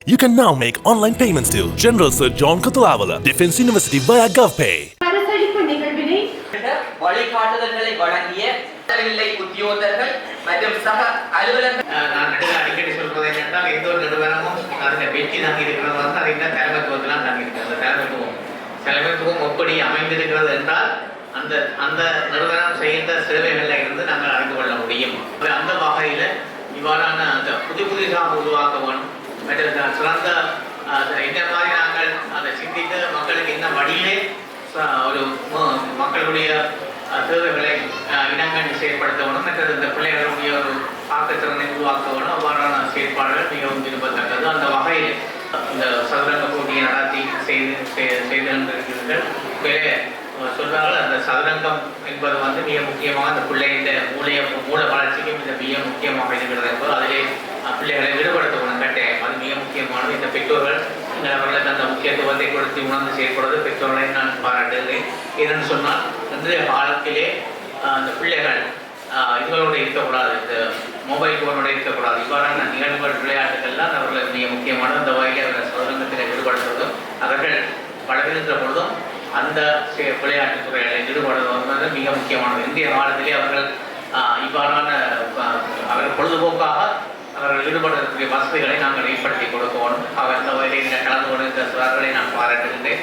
You can now make online payments to General Sir John Kotulavala, Defence University via GovPay. அரசளிப்பு நிகழ்வினை வழிகாட்டுதல்களை வழங்கிய நிலை உத்தியோகர்கள் மற்றும் சக அலுவலர்கள் நான் அடிக்கடி சொல்றது என்னென்றால் எந்த ஒரு நிறுவனமும் அதில் வெற்றி தாங்கி இருக்கிறது வந்து அது என்ன தலைமைத்துவத்திலாம் தாங்கி இருக்கிறது. அந்த தலைமைத்துவம் எப்படி அமைந்திருக்கிறது என்றால் அந்த அந்த நிறுவனம் செய்கின்ற சேவைகளில் இருந்து நாங்கள் அறிந்து கொள்ள முடியும். அந்த வகையில் இவ்வாறான அந்த புதிதாக உருவாக்க வேணும். சிறந்த இந்த மாதிரி நாங்கள் அதை சிந்தித்து மக்களுக்கு இந்த வழியிலே ஒரு மக்களுடைய தேவைகளை இனங்கண்டு செயற்படுத்தணும். மற்றது இந்த பிள்ளைகளுடைய ஒரு ஆக்கத்திறனை உருவாக்க வேணும். அவ்வாறான செயற்பாடுகள் மிகவும் விரும்பத்தக்கது. அந்த வகையில் இந்த சதுரங்க போட்டியை நடத்தி செய்திருக்கிறீர்கள். சொல்றார்கள் அந்த சதுரங்கம் என்பது வந்து மிக முக்கியமாக அந்த பிள்ளையின் மூல வளர்ச்சிக்கும் இந்த மிக முக்கியமாக இருக்கிறது என்பது அதிலே பிள்ளைகளை ஈடுபடுத்தணும் கட்டாயம். அது மிக முக்கியமானது. இந்த பெற்றோர்கள் அவர்களுக்கு அந்த முக்கியத்துவத்தை கொடுத்து உணர்ந்து செயல்படுவது பெற்றோர்களை நான் பாராட்டுகிறேன். ஏனென்று சொன்னால் இன்றைய காலத்திலே அந்த பிள்ளைகள் இதுகளோடு இருக்கக்கூடாது, இந்த மொபைல் ஃபோனோடு இருக்கக்கூடாது. இவ்வாறான நிகழ்வுகள் விளையாட்டுகள்லாம் அவர்களுக்கு மிக முக்கியமானது. அந்த வகையில் அவர்கள் சதுரங்கத்தில் ஈடுபடுத்துவதும் அவர்கள் வளர்கின்ற பொழுதும் அந்த விளையாட்டுத் துறைகளில் ஈடுபடுவது மிக முக்கியமானது. இந்திய காலத்திலே அவர்கள் இவ்வாறான அவர்கள் பொழுதுபோக்காக அவர்கள் ஈடுபடுவதற்குரிய வசதிகளை நாங்கள் ஏற்படுத்தி கொடுக்கணும். அவர் இந்த வகையில் கலந்து கொண்டிருந்த சிலர்களை நான் பாராட்டுகின்றேன்.